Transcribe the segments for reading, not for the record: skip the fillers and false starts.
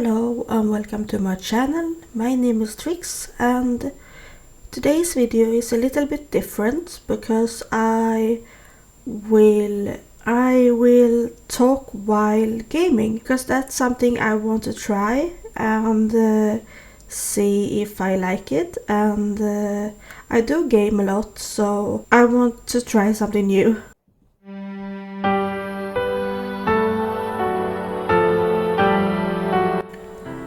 Hello and welcome to my channel. My name is Trix and today's video is a little bit different because I will talk while gaming because that's something I want to try and see if I like it, and I do game a lot, so I want to try something new.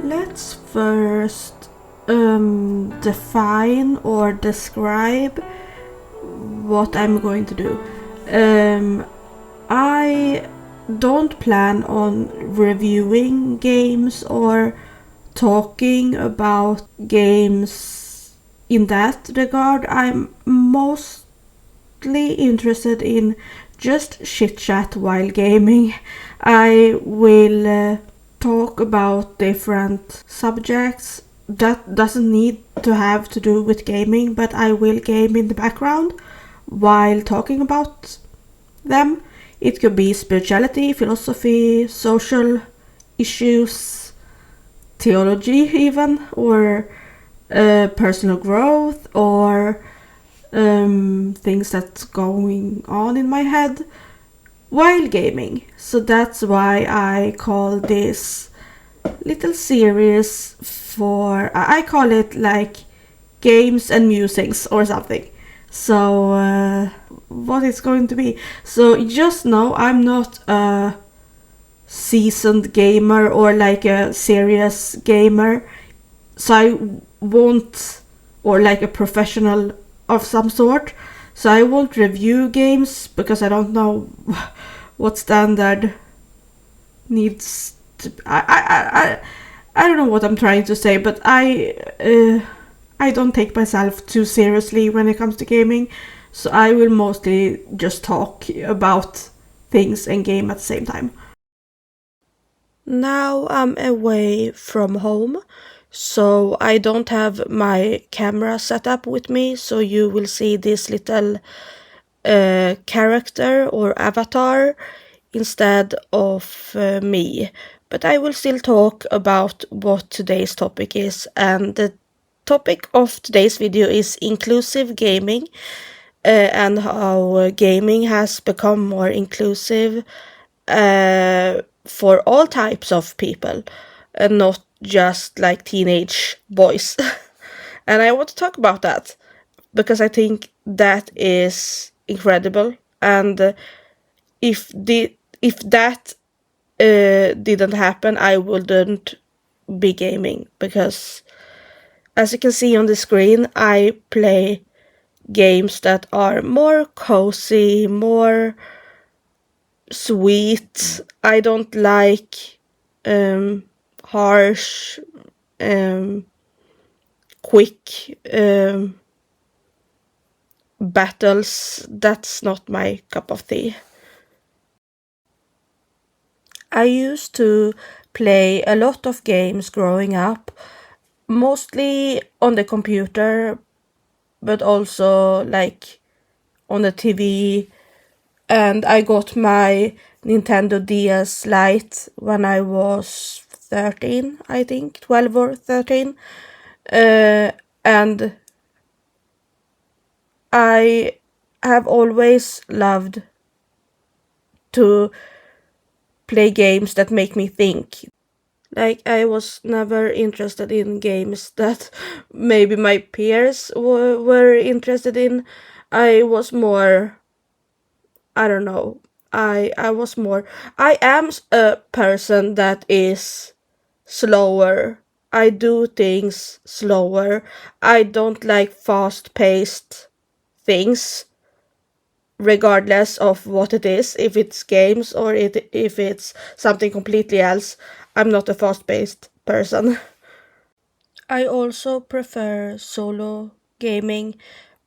Let's first define or describe what I'm going to do. I don't plan on reviewing games or talking about games in that regard. I'm mostly interested in just chit chat while gaming. I will talk about different subjects that doesn't need to have to do with gaming, but I will game in the background while talking about them. It could be spirituality, philosophy, social issues, theology even, or personal growth, or things that's going on in my head while gaming. So that's why I call this little series I call it like games and musings or something. So what it's going to be. So just know I'm not a seasoned gamer or like a serious gamer. So I won't, or like a professional of some sort. So I won't review games because I don't know what standard needs to. I don't know what I'm trying to say, but I don't take myself too seriously when it comes to gaming, so I will mostly just talk about things and game at the same time. Now I'm away from home, so I don't have my camera set up with me, so you will see this little character or avatar instead of me. But I will still talk about what today's topic is, and the topic of today's video is inclusive gaming, and how gaming has become more inclusive for all types of people, and not just like teenage boys. And I want to talk about that because I think that is incredible, and if that didn't happen, I wouldn't be gaming, because as you can see on the screen, I play games that are more cozy, more sweet. I don't like harsh, quick battles. That's not my cup of tea. I used to play a lot of games growing up, mostly on the computer, but also like on the TV. And I got my Nintendo DS Lite when I was 13, I think, 12 or 13. And I have always loved to play games that make me think. Like, I was never interested in games that maybe my peers were interested in. I was more, I don't know. I am a person that is slower. I do things slower. I don't like fast-paced things, regardless of what it is. If it's games or if it's something completely else, I'm not a fast-paced person. I also prefer solo gaming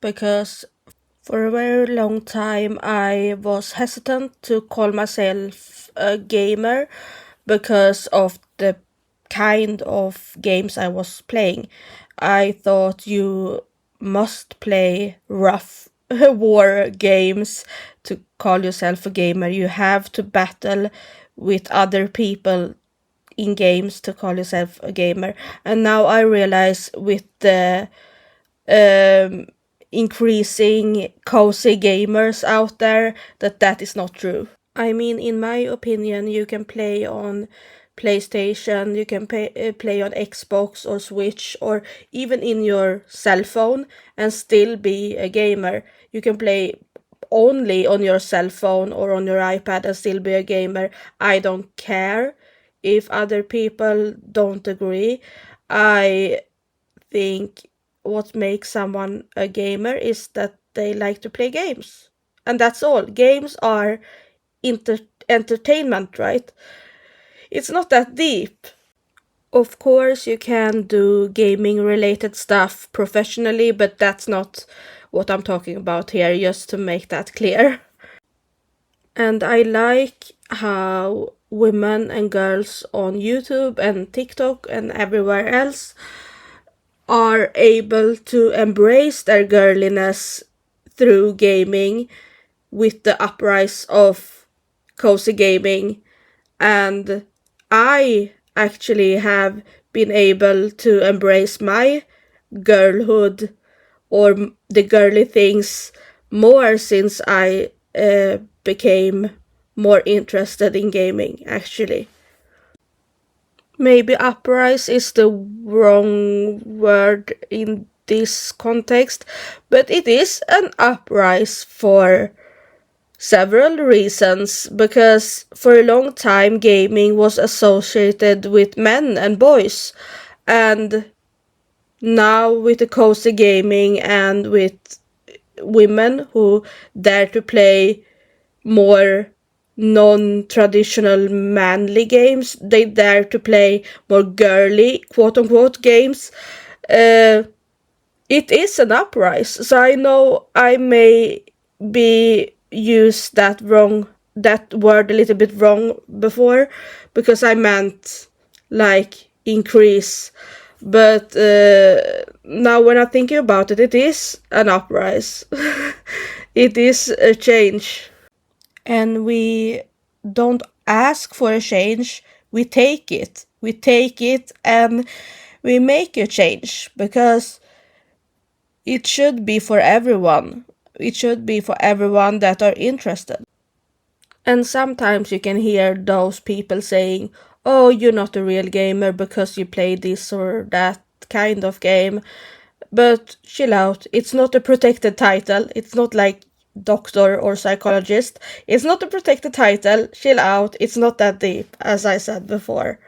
because for a very long time I was hesitant to call myself a gamer because of the kind of games I was playing. I thought you must play rough war games to call yourself a gamer. You have to battle with other people in games to call yourself a gamer. And now I realize with the increasing cozy gamers out there that is not true. I mean, in my opinion, you can play on PlayStation, you can play on Xbox or Switch, or even in your cell phone and still be a gamer. You can play only on your cell phone or on your iPad and still be a gamer. I don't care if other people don't agree. I think what makes someone a gamer is that they like to play games. And that's all. Games are entertainment, right? It's not that deep. Of course, you can do gaming related stuff professionally, but that's not what I'm talking about here, just to make that clear. And I like how women and girls on YouTube and TikTok and everywhere else are able to embrace their girliness through gaming with the uprise of cozy gaming. And I actually have been able to embrace my girlhood or the girly things more since I became more interested in gaming, actually. Maybe uprise is the wrong word in this context, but it is an uprise for several reasons, because for a long time gaming was associated with men and boys, and now with the cozy gaming and with women who dare to play more non-traditional manly games, they dare to play more girly quote-unquote games. uh, it is an uprise. So I know I may be used that word a little bit wrong before, because I meant like increase. But now when I'm thinking about it, it is an uprise. It is a change. And we don't ask for a change, we take it. We take it and we make a change, because it should be for everyone. It should be for everyone that are interested. And sometimes you can hear those people saying, "Oh, you're not a real gamer because you play this or that kind of game." But chill out, it's not a protected title. It's not like doctor or psychologist. It's not a protected title. Chill out, it's not that deep, as I said before.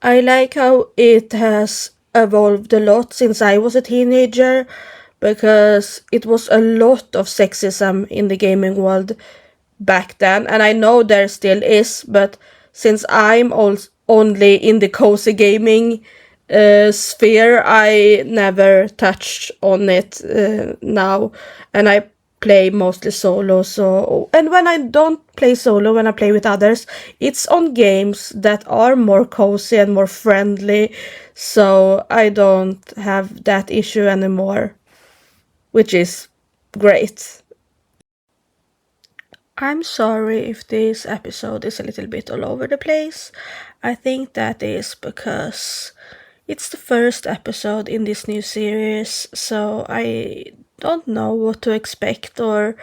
I like how it has evolved a lot since I was a teenager, because it was a lot of sexism in the gaming world back then, and I know there still is, but since I'm only in the cozy gaming sphere, I never touched on it now, and I play mostly solo. So, and when I don't play solo, when I play with others, it's on games that are more cozy and more friendly, so I don't have that issue anymore, which is great. I'm sorry if this episode is a little bit all over the place. I think that is because it's the first episode in this new series, so I don't know what to expect, or,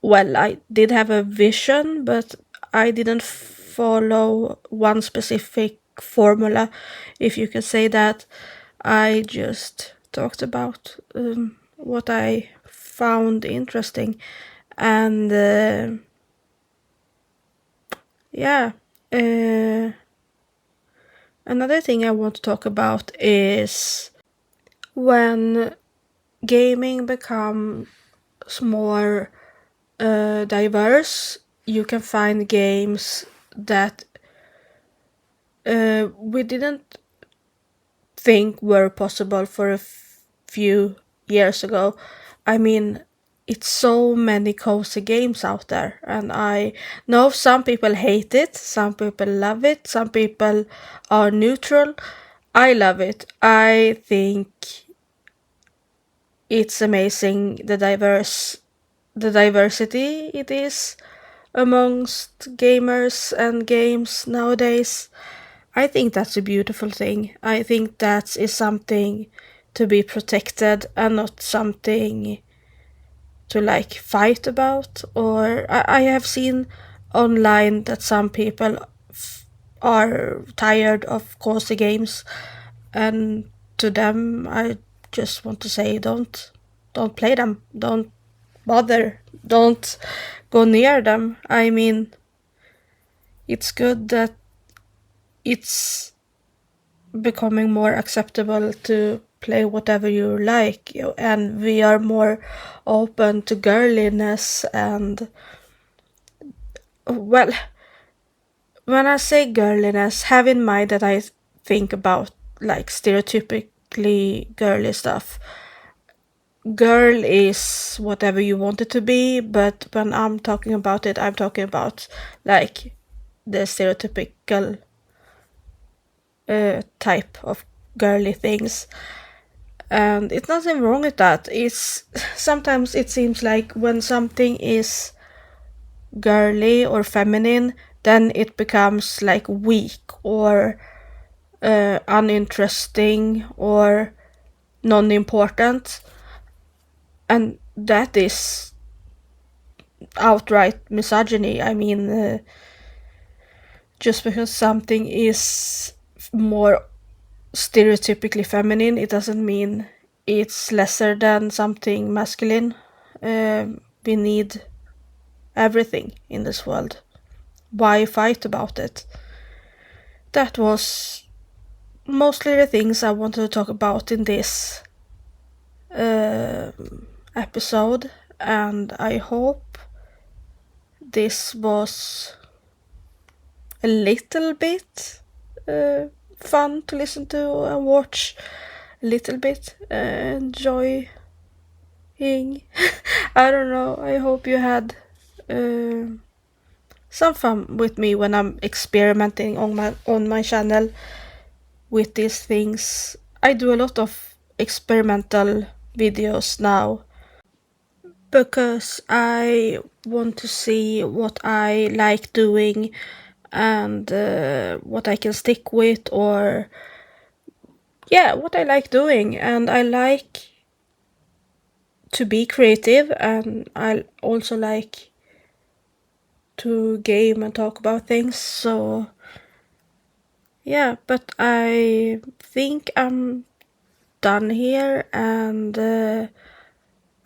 well, I did have a vision, but I didn't follow one specific formula, if you can say that. I just talked about what I found interesting, and yeah. Uh, Another thing I want to talk about is when gaming becomes more diverse. You can find games that we didn't think were possible for a few years ago. I mean, it's so many cozy games out there, and I know some people hate it, some people love it, some people are neutral. I love it. I think it's amazing the diversity it is, amongst gamers and games nowadays. I think that's a beautiful thing. I think that is something to be protected and not something to like fight about. Or I have seen online that some people are tired of cozy games, and to them I just want to say don't play them, don't bother, don't go near them. I mean, it's good that it's becoming more acceptable to play whatever you like, and we are more open to girliness. And well, when I say girliness, have in mind that I think about like stereotypically girly stuff. Girl is whatever you want it to be, but when I'm talking about it, I'm talking about like the stereotypical type of girly things. And it's nothing wrong with that. It's sometimes it seems like when something is girly or feminine, then it becomes like weak or uninteresting or non-important, and that is outright misogyny. I mean, just because something is more stereotypically feminine, it doesn't mean it's lesser than something masculine. We need everything in this world. Why fight about it? That was mostly the things I wanted to talk about in this episode, and I hope this was a little bit fun to listen to and watch, a little bit enjoying. I don't know, I hope you had some fun with me when I'm experimenting on my channel with these things. I do a lot of experimental videos now because I want to see what I like doing and what I can stick with, or yeah, what I like doing. And I like to be creative, and I also like to game and talk about things. So yeah, but I think I'm done here, and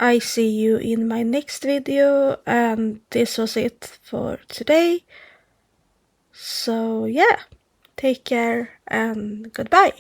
I see you in my next video, and this was it for today. So yeah, take care and goodbye.